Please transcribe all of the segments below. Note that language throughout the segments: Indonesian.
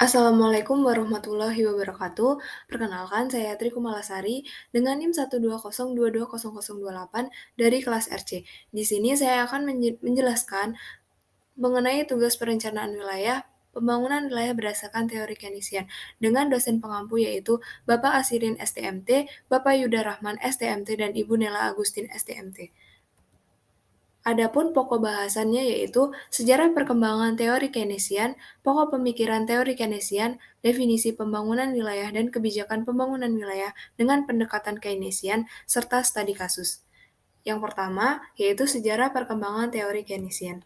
Assalamualaikum warahmatullahi wabarakatuh. Perkenalkan, saya Tri Kumalasari dengan NIM 120220028 dari kelas RC. Di sini saya akan menjelaskan mengenai tugas perencanaan wilayah pembangunan wilayah berdasarkan teori Keynesian dengan dosen pengampu yaitu Bapak Asirin STMT, Bapak Yuda Rahman STMT, dan Ibu Nela Agustin STMT. Adapun pokok bahasannya yaitu sejarah perkembangan teori Keynesian, pokok pemikiran teori Keynesian, definisi pembangunan wilayah dan kebijakan pembangunan wilayah dengan pendekatan Keynesian, serta studi kasus. Yang pertama yaitu sejarah perkembangan teori Keynesian.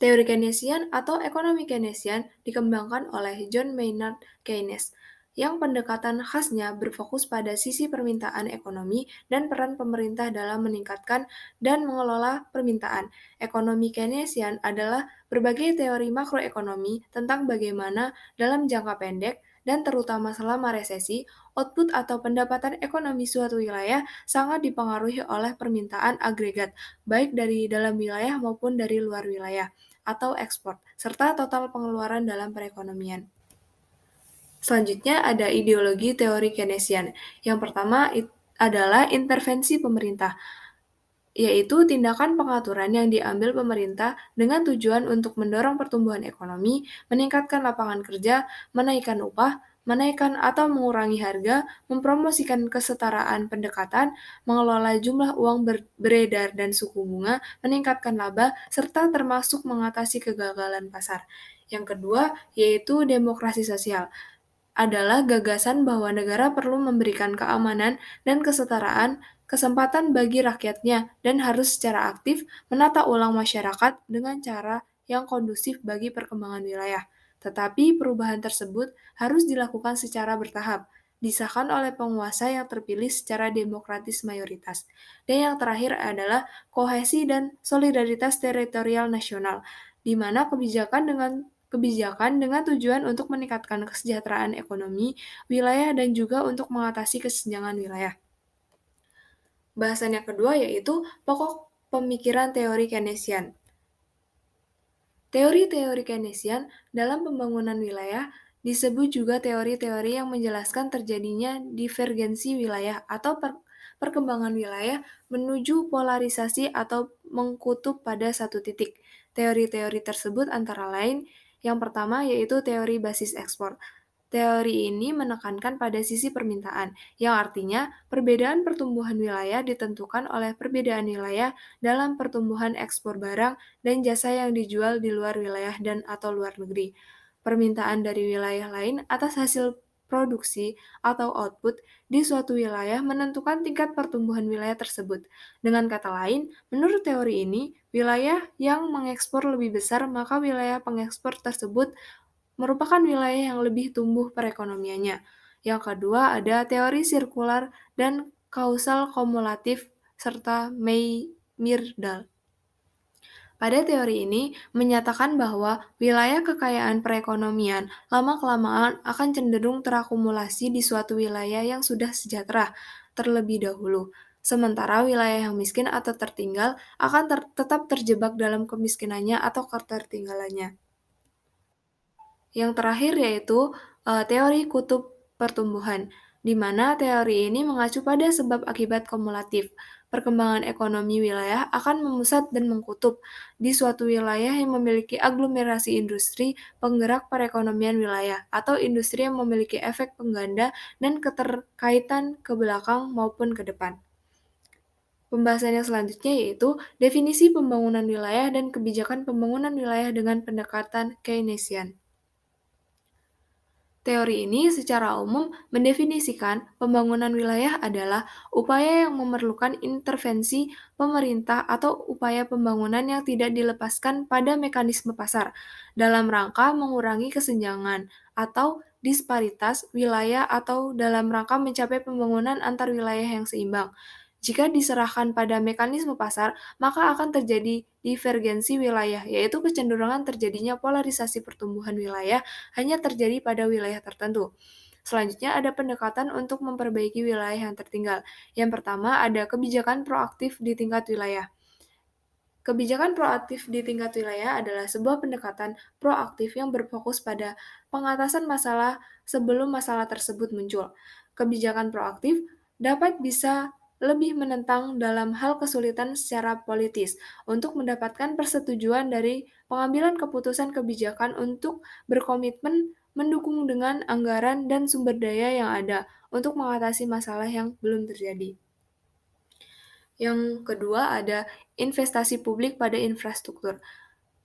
Teori Keynesian atau ekonomi Keynesian dikembangkan oleh John Maynard Keynes, yang pendekatan khasnya berfokus pada sisi permintaan ekonomi dan peran pemerintah dalam meningkatkan dan mengelola permintaan. Ekonomi Keynesian adalah berbagai teori makroekonomi tentang bagaimana dalam jangka pendek dan terutama selama resesi, output atau pendapatan ekonomi suatu wilayah sangat dipengaruhi oleh permintaan agregat, baik dari dalam wilayah maupun dari luar wilayah atau ekspor, serta total pengeluaran dalam perekonomian. Selanjutnya ada ideologi teori Keynesian. Yang pertama adalah intervensi pemerintah, yaitu tindakan pengaturan yang diambil pemerintah dengan tujuan untuk mendorong pertumbuhan ekonomi, meningkatkan lapangan kerja, menaikkan upah, menaikkan atau mengurangi harga, mempromosikan kesetaraan pendekatan, mengelola jumlah uang beredar dan suku bunga, meningkatkan laba, serta termasuk mengatasi kegagalan pasar. Yang kedua, yaitu demokrasi sosial adalah gagasan bahwa negara perlu memberikan keamanan dan kesetaraan kesempatan bagi rakyatnya dan harus secara aktif menata ulang masyarakat dengan cara yang kondusif bagi perkembangan wilayah. Tetapi perubahan tersebut harus dilakukan secara bertahap, disahkan oleh penguasa yang terpilih secara demokratis mayoritas. Dan yang terakhir adalah kohesi dan solidaritas teritorial nasional, di mana kebijakan dengan tujuan untuk meningkatkan kesejahteraan ekonomi wilayah dan juga untuk mengatasi kesenjangan wilayah. Bahasan yang kedua yaitu pokok pemikiran teori Keynesian. Teori-teori Keynesian dalam pembangunan wilayah disebut juga teori-teori yang menjelaskan terjadinya divergensi wilayah atau perkembangan wilayah menuju polarisasi atau mengkutub pada satu titik. Teori-teori tersebut antara lain yang pertama yaitu teori basis ekspor. Teori ini menekankan pada sisi permintaan, yang artinya perbedaan pertumbuhan wilayah ditentukan oleh perbedaan wilayah dalam pertumbuhan ekspor barang dan jasa yang dijual di luar wilayah dan atau luar negeri. Permintaan dari wilayah lain atas hasil produksi atau output di suatu wilayah menentukan tingkat pertumbuhan wilayah tersebut. Dengan kata lain, menurut teori ini, wilayah yang mengekspor lebih besar maka wilayah pengekspor tersebut merupakan wilayah yang lebih tumbuh perekonomiannya. Yang kedua ada teori sirkular dan kausal kumulatif serta Myrdal. Pada teori ini menyatakan bahwa wilayah kekayaan perekonomian lama-kelamaan akan cenderung terakumulasi di suatu wilayah yang sudah sejahtera terlebih dahulu. Sementara wilayah yang miskin atau tertinggal akan tetap terjebak dalam kemiskinannya atau ketertinggalannya. Yang terakhir yaitu teori kutub pertumbuhan, di mana teori ini mengacu pada sebab akibat kumulatif. Perkembangan ekonomi wilayah akan memusat dan mengkutub di suatu wilayah yang memiliki aglomerasi industri penggerak perekonomian wilayah atau industri yang memiliki efek pengganda dan keterkaitan ke belakang maupun ke depan. Pembahasan yang selanjutnya yaitu definisi pembangunan wilayah dan kebijakan pembangunan wilayah dengan pendekatan Keynesian. Teori ini secara umum mendefinisikan pembangunan wilayah adalah upaya yang memerlukan intervensi pemerintah atau upaya pembangunan yang tidak dilepaskan pada mekanisme pasar dalam rangka mengurangi kesenjangan atau disparitas wilayah atau dalam rangka mencapai pembangunan antar wilayah yang seimbang. Jika diserahkan pada mekanisme pasar, maka akan terjadi divergensi wilayah, yaitu kecenderungan terjadinya polarisasi pertumbuhan wilayah hanya terjadi pada wilayah tertentu. Selanjutnya ada pendekatan untuk memperbaiki wilayah yang tertinggal. Yang pertama ada kebijakan proaktif di tingkat wilayah. Kebijakan proaktif di tingkat wilayah adalah sebuah pendekatan proaktif yang berfokus pada pengatasan masalah sebelum masalah tersebut muncul. Kebijakan proaktif dapat bisa lebih menentang dalam hal kesulitan secara politis untuk mendapatkan persetujuan dari pengambilan keputusan kebijakan untuk berkomitmen mendukung dengan anggaran dan sumber daya yang ada untuk mengatasi masalah yang belum terjadi. Yang kedua ada investasi publik pada infrastruktur.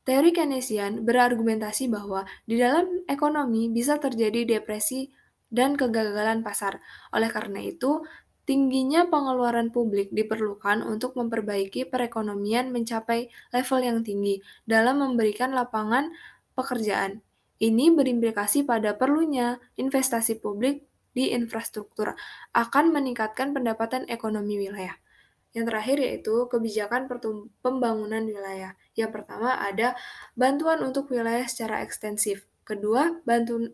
Teori Keynesian berargumentasi bahwa di dalam ekonomi bisa terjadi depresi dan kegagalan pasar. Oleh karena itu, tingginya pengeluaran publik diperlukan untuk memperbaiki perekonomian mencapai level yang tinggi dalam memberikan lapangan pekerjaan. Ini berimplikasi pada perlunya investasi publik di infrastruktur akan meningkatkan pendapatan ekonomi wilayah. Yang terakhir yaitu kebijakan pembangunan wilayah. Yang pertama ada bantuan untuk wilayah secara ekstensif. Kedua,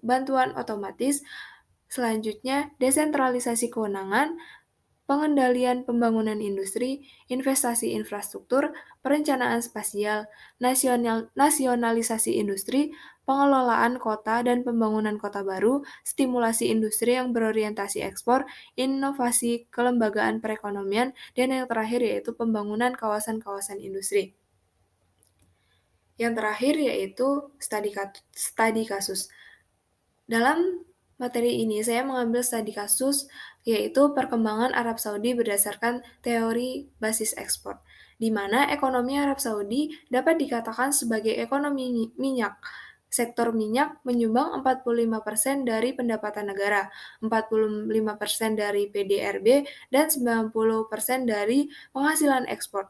bantuan otomatis. Selanjutnya, desentralisasi kewenangan, pengendalian pembangunan industri, investasi infrastruktur, perencanaan spasial, nasionalisasi industri, pengelolaan kota dan pembangunan kota baru, stimulasi industri yang berorientasi ekspor, inovasi kelembagaan perekonomian, dan yang terakhir yaitu pembangunan kawasan-kawasan industri. Yang terakhir yaitu studi kasus. Dalam materi ini saya mengambil studi kasus yaitu perkembangan Arab Saudi berdasarkan teori basis ekspor, di mana ekonomi Arab Saudi dapat dikatakan sebagai ekonomi minyak. Sektor minyak menyumbang 45% dari pendapatan negara, 45% dari PDRB, dan 90% dari penghasilan ekspor.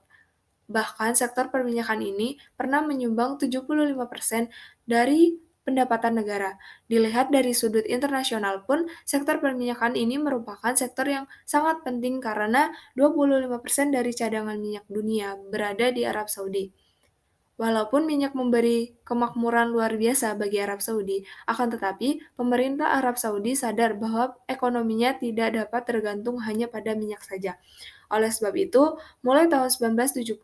Bahkan sektor perminyakan ini pernah menyumbang 75% dari pendapatan negara. Dilihat dari sudut internasional pun, sektor perminyakan ini merupakan sektor yang sangat penting karena 25% dari cadangan minyak dunia berada di Arab Saudi. Walaupun minyak memberi kemakmuran luar biasa bagi Arab Saudi, akan tetapi pemerintah Arab Saudi sadar bahwa ekonominya tidak dapat tergantung hanya pada minyak saja. Oleh sebab itu, mulai tahun 1970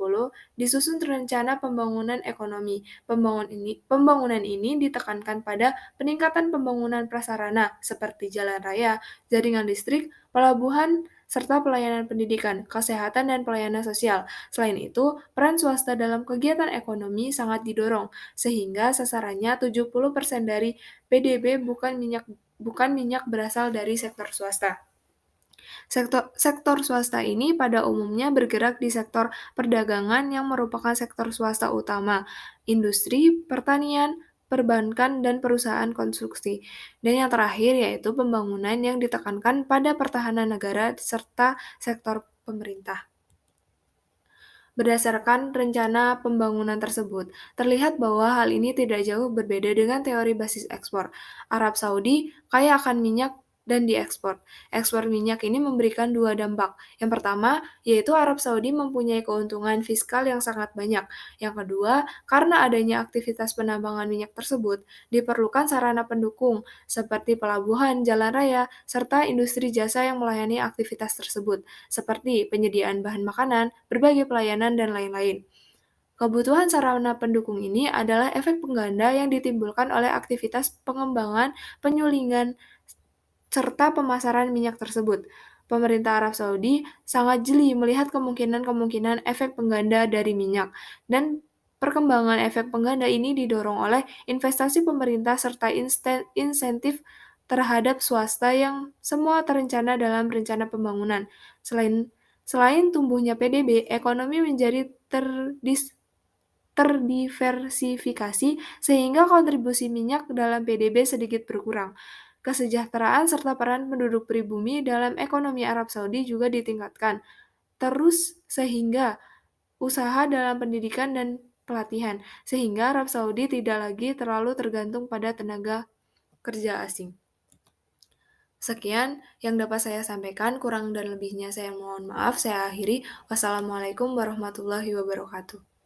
disusun rencana pembangunan ekonomi. Pembangunan ini ditekankan pada peningkatan pembangunan prasarana seperti jalan raya, jaringan listrik, pelabuhan, serta pelayanan pendidikan, kesehatan, dan pelayanan sosial. Selain itu, peran swasta dalam kegiatan ekonomi sangat didorong, sehingga sasarannya 70% dari PDB bukan minyak berasal dari sektor swasta. Sektor swasta ini pada umumnya bergerak di sektor perdagangan yang merupakan sektor swasta utama, industri, pertanian, perbankan, dan perusahaan konstruksi. Dan yang terakhir yaitu pembangunan yang ditekankan pada pertahanan negara serta sektor pemerintah. Berdasarkan rencana pembangunan tersebut, terlihat bahwa hal ini tidak jauh berbeda dengan teori basis ekspor. Arab Saudi kaya akan minyak dan diekspor. Ekspor minyak ini memberikan dua dampak. Yang pertama, yaitu Arab Saudi mempunyai keuntungan fiskal yang sangat banyak. Yang kedua, karena adanya aktivitas penambangan minyak tersebut, diperlukan sarana pendukung seperti pelabuhan, jalan raya, serta industri jasa yang melayani aktivitas tersebut, seperti penyediaan bahan makanan, berbagai pelayanan, dan lain-lain. Kebutuhan sarana pendukung ini adalah efek pengganda yang ditimbulkan oleh aktivitas pengembangan, penyulingan, serta pemasaran minyak tersebut. Pemerintah Arab Saudi sangat jeli melihat kemungkinan-kemungkinan efek pengganda dari minyak, dan perkembangan efek pengganda ini didorong oleh investasi pemerintah serta insentif terhadap swasta yang semua terencana dalam rencana pembangunan. Selain tumbuhnya PDB, ekonomi menjadi terdiversifikasi sehingga kontribusi minyak dalam PDB sedikit berkurang. Kesejahteraan serta peran penduduk pribumi dalam ekonomi Arab Saudi juga ditingkatkan terus sehingga usaha dalam pendidikan dan pelatihan, sehingga Arab Saudi tidak lagi terlalu tergantung pada tenaga kerja asing. Sekian yang dapat saya sampaikan, kurang dan lebihnya saya mohon maaf. Saya akhiri. Wassalamualaikum warahmatullahi wabarakatuh.